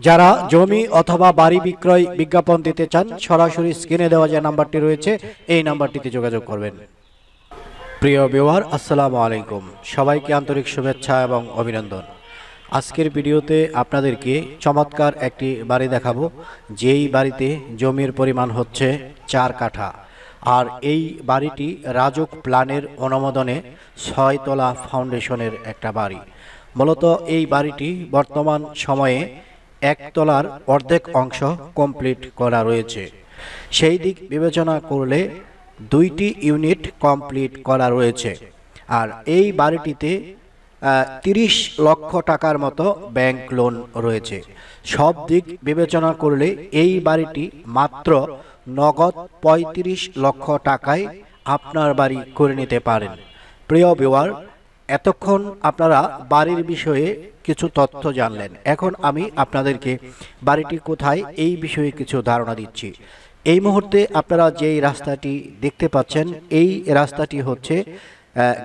যারা জমি অথবা বাড়ি বিক্রয় বিজ্ঞাপন দিতে চান সরাসরি স্ক্রিনে দেওয়া যে নাম্বারটি রয়েছে এই নাম্বারটিতে যোগাযোগ করবেন। প্রিয় ভিউয়ার, আসসালামু আলাইকুম। সবাইকে আন্তরিক শুভেচ্ছা এবং অভিনন্দন। আজকের ভিডিওতে আপনাদেরকে চমৎকার একটি বাড়ি দেখাবো, যেই বাড়িতে জমির পরিমাণ হচ্ছে 4 কাঠা। আর এই বাড়িটি রাজুক প্ল্যানের অনুমোদনে 6 তলা ফাউন্ডেশনের একটা বাড়ি। মূলত এই বাড়িটি বর্তমান সময়ে 1 তলার অর্ধেক অংশ কমপ্লিট করা রয়েছে। সেই দিক বিবেচনা করলে 2টি ইউনিট কমপ্লিট করা রয়েছে। আর এই বাড়িটিতে 30 লক্ষ টাকার মতো ব্যাংক লোন রয়েছে। সব দিক বিবেচনা করলে এই বাড়িটি মাত্র নগদ 35 লক্ষ টাকায় আপনার বাড়ি করে নিতে পারেন। প্রিয় ভিউয়ার, এতক্ষণ আপনারা বাড়ির বিষয়ে কিছু তথ্য জানলেন। এখন আমি আপনাদেরকে বাড়িটি কোথায় এই বিষয়ে কিছু ধারণা দিচ্ছি। এই মুহূর্তে আপনারা যেই রাস্তাটি দেখতে পাচ্ছেন, এই রাস্তাটি হচ্ছে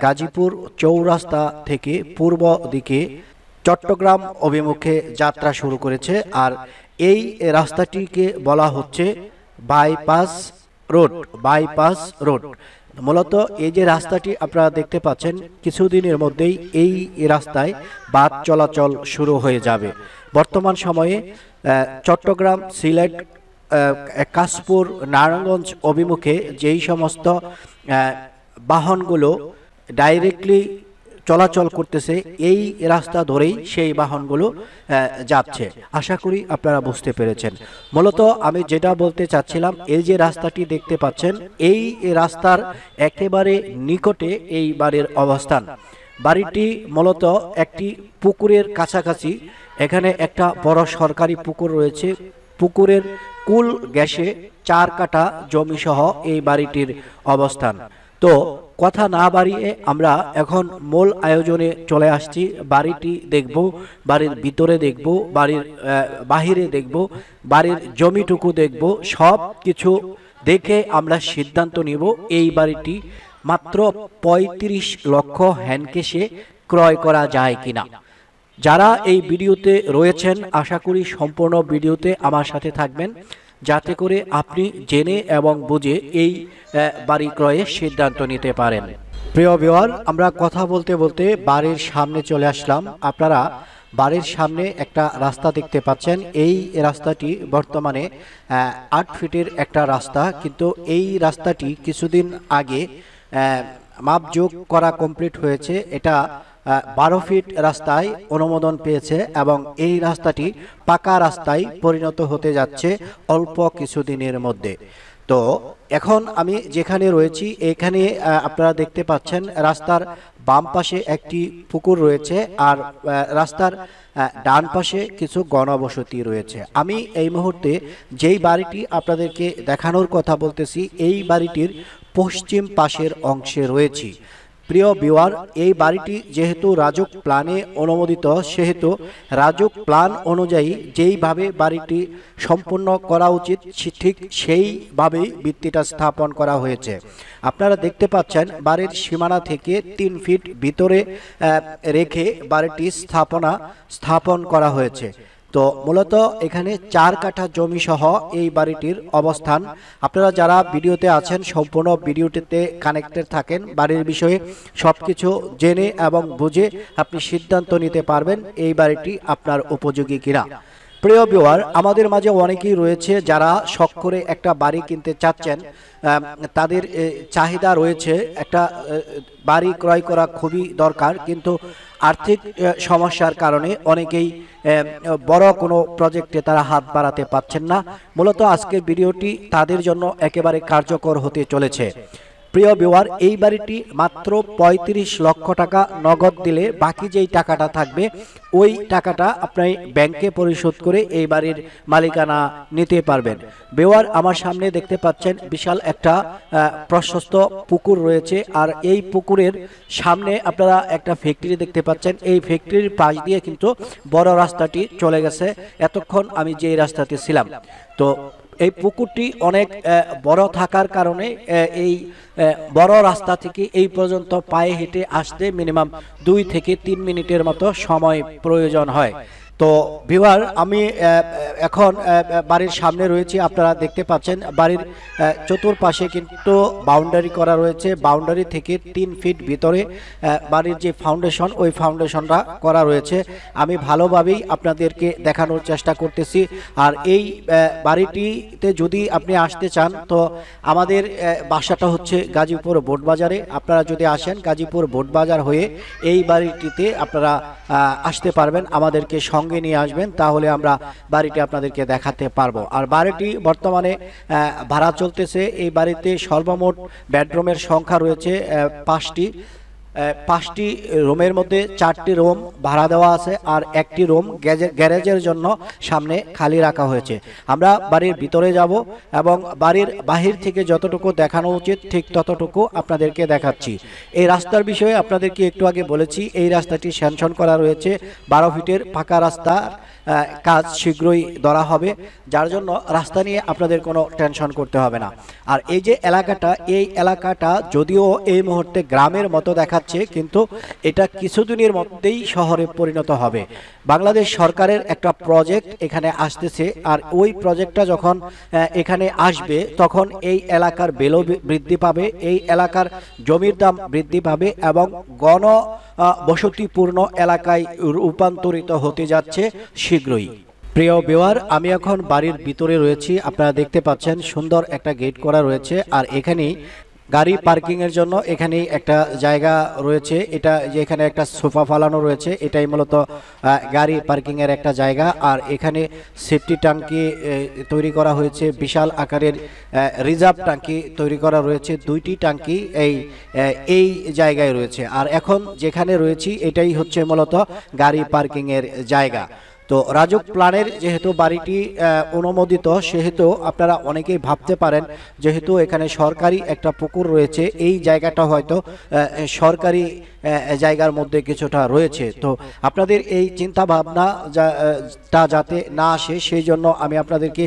গাজীপুর চৌরাস্তা থেকে পূর্ব দিকে চট্টগ্রাম অভিমুখে যাত্রা শুরু করেছে। আর এই রাস্তাটিকে বলা হচ্ছে বাইপাস রোড। মূলত এই যে রাস্তাটি আপনারা দেখতে পাচ্ছেন, কিছুদিনের মধ্যেই এই রাস্তায় বাস চলাচল শুরু হয়ে যাবে। বর্তমান সময়ে চট্টগ্রাম, সিলেট, কাশপুর, নারায়ণগঞ্জ অভিমুখে যেই সমস্ত বাহনগুলো ডাইরেক্টলি চলাচল করতেছে, এই রাস্তা ধরেই সেই বাহনগুলো যাচ্ছে। আশা করি আপনারা বুঝতে পেরেছেন। মূলত আমি যেটা বলতে চাচ্ছিলাম, এই যে রাস্তাটি দেখতে পাচ্ছেন, এই রাস্তার একেবারে নিকটে এই বাড়ির অবস্থান। বাড়িটি মূলত একটি পুকুরের কাছাকাছি। এখানে একটা বড় সরকারি পুকুর রয়েছে। পুকুরের কুল গ্যাসে 4 কাঠা জমি সহ এই বাড়িটির অবস্থান। তো কথা না বাড়িয়ে আমরা এখন মূল আয়োজনে চলে আসছি। বাড়িটি দেখব, বাড়ির ভিতরে দেখব, বাড়ির বাহিরে দেখব, বাড়ির জমিটুকু দেখব। সব কিছু দেখে আমরা সিদ্ধান্ত নিব এই বাড়িটি মাত্র 35 লক্ষ হ্যান্ডক্যাশে ক্রয় করা যায় কিনা। যারা এই ভিডিওতে রয়েছেন, আশা করি সম্পূর্ণ ভিডিওতে আমার সাথে থাকবেন, যাতে করে আপনি জেনে এবং বুঝে এই বাড়ি ক্রয়ের সিদ্ধান্ত নিতে পারেন। প্রিয় ভিউয়ার, আমরা কথা বলতে বলতে বাড়ির সামনে চলে আসলাম। আপনারা বাড়ির সামনে একটা রাস্তা দেখতে পাচ্ছেন। এই রাস্তাটি বর্তমানে 8 ফিটের একটা রাস্তা, কিন্তু এই রাস্তাটি কিছুদিন আগে মাপযোগ করা কমপ্লিট হয়েছে। এটা 12 ফিট রাস্তায় অনুমোদন পেয়েছে এবং এই রাস্তাটি পাকা রাস্তায় পরিণত হতে যাচ্ছে অল্প কিছুদিনের মধ্যে। তো এখন আমি যেখানে রয়েছি, এখানে আপনারা দেখতে পাচ্ছেন রাস্তার বাম পাশে একটি পুকুর রয়েছে আর রাস্তার ডান পাশে কিছু গণবসতি রয়েছে। আমি এই মুহূর্তে যেই বাড়িটি আপনাদেরকে দেখানোর কথা বলতেছি, এই বাড়িটির পশ্চিম পাশের অংশে রয়েছি। প্রিয় ভিউয়ার, এই বাড়িটি যেহেতু রাজুক প্ল্যানে অনুমোদিত, সেহেতু রাজুক প্ল্যান অনুযায়ী যেইভাবে বাড়িটি সম্পূর্ণ করা উচিত ঠিক সেইভাবেই ভিত্তিটা স্থাপন করা হয়েছে। আপনারা দেখতে পাচ্ছেন বাড়ির সীমানা থেকে 3 ফিট ভিতরে রেখে বাড়িটি স্থাপন করা হয়েছে। তো মূলত এখানে 4 কাঠা জমি সহ এই বাড়িটির অবস্থান। আপনারা যারা ভিডিওতে আছেন সম্পূর্ণ ভিডিওটিতে কানেক্টেড থাকেন, বাড়ির বিষয়ে সবকিছু জেনে এবং বুঝে আপনি সিদ্ধান্ত নিতে পারবেন এই বাড়িটি আপনার উপযোগী কিনা। প্রিয় ভিউয়ার, আমাদের মাঝে অনেকেই রয়েছে যারা শখ করে একটা বাড়ি কিনতে চাচ্ছেন। তাদের চাহিদা রয়েছে একটা বাড়ি ক্রয় করা খুবই দরকার, কিন্তু আর্থিক সমস্যার কারণে অনেকেই বড় কোনো প্রজেক্টে তারা হাত বাড়াতে পারছেন না। মূলত আজকের ভিডিওটি তাদের জন্য একেবারে কার্যকর হতে চলেছে। প্রিয় ভিউয়ার, এই বাড়িটি মাত্র 35 লক্ষ টাকা নগদ দিলে বাকি যেই টাকাটা থাকবে ওই টাকাটা আপনি ব্যাংকে পরিশোধ করে এই বাড়ির মালিকানা নিতে পারবেন। ভিউয়ার, আমার সামনে দেখতে পাচ্ছেন বিশাল একটা প্রশস্ত পুকুর রয়েছে। আর এই পুকুরের সামনে আপনারা একটা ফ্যাক্টরি দেখতে পাচ্ছেন। এই ফ্যাক্টরির পাশ দিয়ে কিন্তু বড় রাস্তাটি চলে গেছে। এতক্ষণ আমি যেই রাস্তাতে ছিলাম, তো এই পুকুরটি অনেক বড় থাকার কারণে এই বড় রাস্তা থেকে এই পর্যন্ত পায়ে হেঁটে আসতে মিনিমাম 2 থেকে 3 মিনিটের মতো সময় প্রয়োজন হয়। তো ভিউয়ার আমি এখন বাড়ির সামনে রয়েছি, আপনারা দেখতে পাচ্ছেন বাড়ির চতুর্পাশে কিন্তু বাউন্ডারি করা রয়েছে। বাউন্ডারি থেকে 3 ফিট ভিতরে বাড়ির যে ফাউন্ডেশন, ওই ফাউন্ডেশনটা করা রয়েছে। আমি ভালোভাবেই আপনাদেরকে দেখানোর চেষ্টা করতেছি। আর এই বাড়িটিতে যদি আপনি আসতে চান তো আমাদের বাসাটা হচ্ছে গাজীপুর বোটবাজারে। আপনারা যদি আসেন গাজীপুর বোটবাজার হয়ে এই বাড়িটিতে আপনারা আসতে পারবেন, আমাদেরকে সঙ্গে নিয়ে আসবেন, তাহলে আমরা বাড়িটি আপনাদেরকে দেখাতে পারবো। আর বাড়িটি বর্তমানে ভাড়া চলতেছে। এই বাড়িতে সর্বমোট বেডরুমের সংখ্যা রয়েছে 5টি রুমের মধ্যে 4টি রুম ভাড়া দেওয়া আছে, আর একটি রুম গ্যারেজের জন্য সামনে খালি রাখা হয়েছে। আমরা বাড়ির ভিতরে যাব এবং বাড়ির বাহির থেকে যতটুকু দেখানো উচিত ঠিক ততটুকু আপনাদেরকে দেখাচ্ছি। এই রাস্তার বিষয়ে আপনাদেরকে একটু আগে বলেছি, এই রাস্তাটি স্যাংশন করা রয়েছে। 12 ফিটের পাকা রাস্তা, কাজ শীঘ্রই ধরা হবে, যার জন্য রাস্তা নিয়ে আপনাদের কোনো টেনশন করতে হবে না। আর এই যে এলাকাটা, এই এলাকাটা যদিও এই মুহূর্তে গ্রামের মতো দেখাচ্ছে, কিন্তু এটা কিছুদিনের মধ্যেই শহরে পরিণত হবে। বাংলাদেশ সরকারের একটা প্রজেক্ট এখানে আসতেছে, আর ওই প্রজেক্টটা যখন এখানে আসবে তখন এই এলাকার ভ্যালু বৃদ্ধি পাবে, এই এলাকার জমির দাম বৃদ্ধি পাবে এবং বসতিপূর্ণ এলাকায় রূপান্তরিত হতে যাচ্ছে শীঘ্রই। প্রিয় ভিউয়ার, আমি এখন বাড়ির ভিতরে রয়েছি। আপনারা দেখতে পাচ্ছেন সুন্দর একটা গেট করা রয়েছে, আর এখানেই গাড়ি পার্কিং এর জন্য এখানে একটা জায়গা রয়েছে। এটা যে এখানে একটা সোফা ফালানো রয়েছে, এটাই মূলত গাড়ি পার্কিং এর একটা জায়গা। আর এখানে সেফটি ট্যাঙ্কি তৈরি করা হয়েছে, বিশাল আকারের রিজার্ভ ট্যাঙ্কি তৈরি করা রয়েছে। 2টি ট্যাঙ্কি এই জায়গায় রয়েছে। আর এখন যেখানে রয়েছি এটাই হচ্ছে মূলত গাড়ি পার্কিং এর জায়গা। তো রাজুক প্ল্যানের যেহেতু বাড়িটি অনুমোদিত, সেহেতু আপনারা অনেকেই ভাবতে পারেন যেহেতু এখানে সরকারি একটা পুকুর রয়েছে, এই জায়গাটা হয়তো সরকারি জায়গার মধ্যে কিছুটা রয়েছে। তো আপনাদের এই চিন্তা ভাবনাটা যাতে না আসে সেই জন্য আমি আপনাদেরকে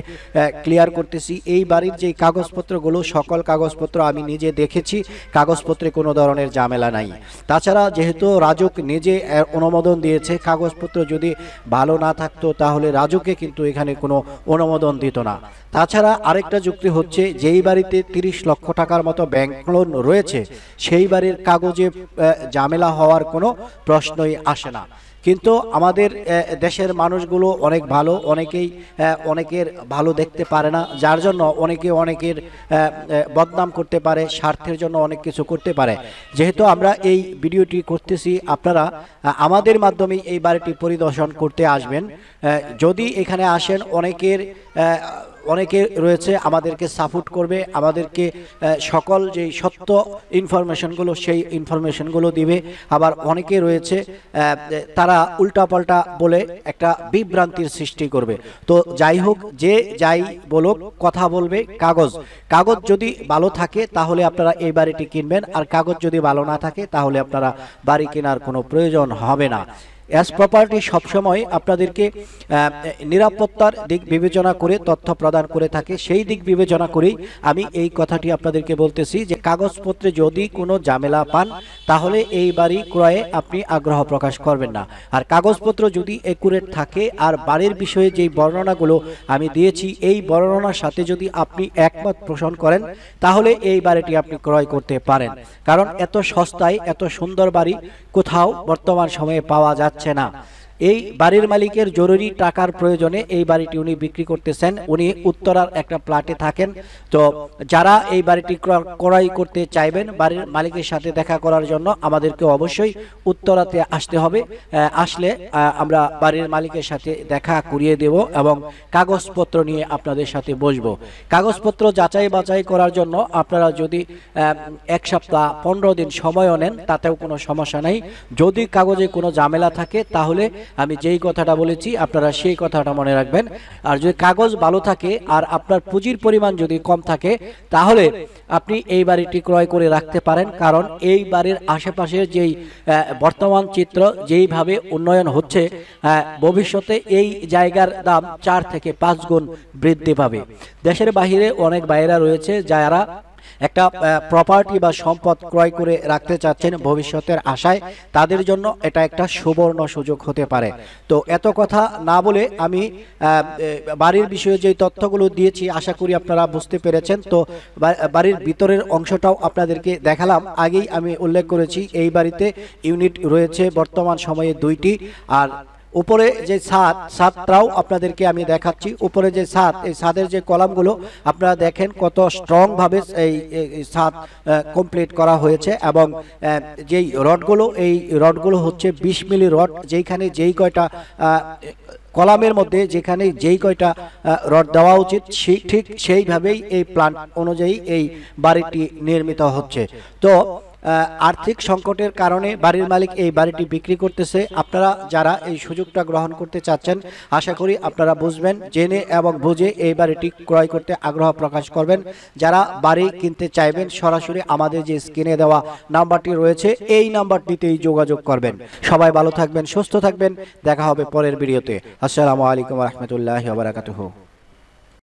ক্লিয়ার করতেছি। এই বাড়ির যে কাগজপত্রগুলো, সকল কাগজপত্র আমি নিজে দেখেছি, কাগজপত্রে কোনো ধরনের ঝামেলা নাই। তাছাড়া যেহেতু রাজুক নিজে অনুমোদন দিয়েছে, কাগজপত্র যদি ভালো না থাকতো তাহলে রাজুকে কিন্তু এখানে কোনো অনুমোদন দিত না। তাছাড়া আরেকটা যুক্তি হচ্ছে, যেই বাড়িতে 30 লক্ষ টাকার মতো ব্যাংক লোন রয়েছে সেই বাড়ির কাগজে ঝামেলা হওয়ার কোনো প্রশ্নই আসে না। কিন্তু আমাদের দেশের মানুষগুলো অনেক ভালো, অনেকের ভালো দেখতে পারে না, যার জন্য অনেকের বদনাম করতে পারে, স্বার্থের জন্য অনেক কিছু করতে পারে। যেহেতু আমরা এই ভিডিওটি করতেছি, আপনারা আমাদের মাধ্যমে এই বাড়িটি পরিদর্শন করতে আসবেন। যদি এখানে আসেন, অনেকে রয়েছে আমাদেরকে সাপোর্ট করবে, আমাদেরকে সকল যে সত্য ইনফরমেশনগুলো সেই ইনফরমেশনগুলো দিবে। আবার অনেকে রয়েছে তারা উল্টাপাল্টা বলে একটা বিভ্রান্তির সৃষ্টি করবে। তো যাই হোক, যে যাই বলুক, কথা বলবে কাগজ যদি ভালো থাকে তাহলে আপনারা এই বাড়িটি কিনবেন, আর কাগজ যদি ভালো না থাকে তাহলে আপনারা বাড়ি কেনার কোনো প্রয়োজন হবে না। অ্যাজ প্রপার্টি সবসময় আপনাদেরকে নিরাপত্তার দিক বিবেচনা করে তথ্য প্রদান করে থাকে। সেই দিক বিবেচনা করেই আমি এই কথাটি আপনাদেরকে বলতেছি যে কাগজপত্রে যদি কোনো ঝামেলা পান তাহলে এই বাড়ি ক্রয়ে আপনি আগ্রহ প্রকাশ করবেন না। আর কাগজপত্র যদি একুরেট থাকে আর বাড়ির বিষয়ে যেই বর্ণনাগুলো আমি দিয়েছি এই বর্ণনার সাথে যদি আপনি একমত পোষণ করেন তাহলে এই বাড়িটি আপনি ক্রয় করতে পারেন। কারণ এত সস্তায় এত সুন্দর বাড়ি কোথাও বর্তমান সময়ে পাওয়া যাচ্ছে না। এই বাড়ির মালিকের জরুরি টাকার প্রয়োজনে এই বাড়িটি উনি বিক্রি করতেছেন। উনি উত্তরার একটা প্লটে থাকেন। তো যারা এই বাড়িটি ক্রয় করতে চাইবেন, বাড়ির মালিকের সাথে দেখা করার জন্য আমাদেরকে অবশ্যই উত্তরাতে আসতে হবে। আসলে আমরা বাড়ির মালিকের সাথে দেখা করিয়ে দেব এবং কাগজপত্র নিয়ে আপনাদের সাথে বসবো। কাগজপত্র যাচাই বাছাই করার জন্য আপনারা যদি 1 সপ্তাহ 15 দিন সময়ও নেন তাতেও কোনো সমস্যা নাই। যদি কাগজে কোনো ঝামেলা থাকে তাহলে আমি যেই কথাটা বলেছি আপনারা সেই কথাটা মনে রাখবেন। আর যদি কাগজ ভালো থাকে আর আপনার পুঁজির পরিমাণ যদি কম থাকে তাহলে আপনি এই বাড়িটি ক্রয় করে রাখতে পারেন। কারণ এই বাড়ির আশেপাশের যেই বর্তমান চিত্র যেইভাবে উন্নয়ন হচ্ছে, ভবিষ্যতে এই জায়গার দাম 4 থেকে 5 গুণ বৃদ্ধি পাবে। দেশের বাহিরে অনেক ভাইয়েরা রয়েছে যারা একটা প্রপার্টি বা সম্পদ ক্রয় করে রাখতে চাচ্ছেন ভবিষ্যতের আশায়, তাদের জন্য এটা একটা সুবর্ণ সুযোগ হতে পারে। তো এত কথা না বলে আমি বাড়ির বিষয়ে যে তথ্যগুলো দিয়েছি আশা করি আপনারা বুঝতে পেরেছেন। তো বাড়ির ভিতরের অংশটাও আপনাদেরকে দেখালাম। আগেই আমি উল্লেখ করেছি এই বাড়িতে ইউনিট রয়েছে বর্তমান সময়ে 2টি। আর উপরে যে ছাদটাও আপনাদেরকে আমি দেখাচ্ছি। উপরে যে ছাদ, এই ছাদের যে কলামগুলো আপনারা দেখেন কত স্ট্রং ভাবে এই ছাদ কমপ্লিট করা হয়েছে। এবং যেই রডগুলো, এই রডগুলো হচ্ছে 20 মিলি রড, যেইখানে যেই কয়টা কলামের মধ্যে যেখানে যেই কয়টা রড দেওয়া উচিত ঠিক সেইভাবেই এই প্ল্যান অনুযায়ী এই বাড়িটি নির্মিত হচ্ছে। তো আর্থিক সংকটের কারণে বাড়ির মালিক এই বাড়িটি বিক্রি করতেছে। আপনারা যারা এই সুযোগটা গ্রহণ করতে চাচ্ছেন আশা করি আপনারা বুঝবেন, জেনে এবং বুঝে এই বাড়িটি ক্রয় করতে আগ্রহ প্রকাশ করবেন। যারা বাড়ি কিনতে চাইবেন সরাসরি আমাদের যে স্ক্রিনে দেওয়া নাম্বারটি রয়েছে এই নাম্বারটিতেই যোগাযোগ করবেন। সবাই ভালো থাকবেন, সুস্থ থাকবেন, দেখা হবে পরের ভিডিওতে। আসসালামু আলাইকুম ওয়া রাহমাতুল্লাহি ওয়া বারাকাতুহু।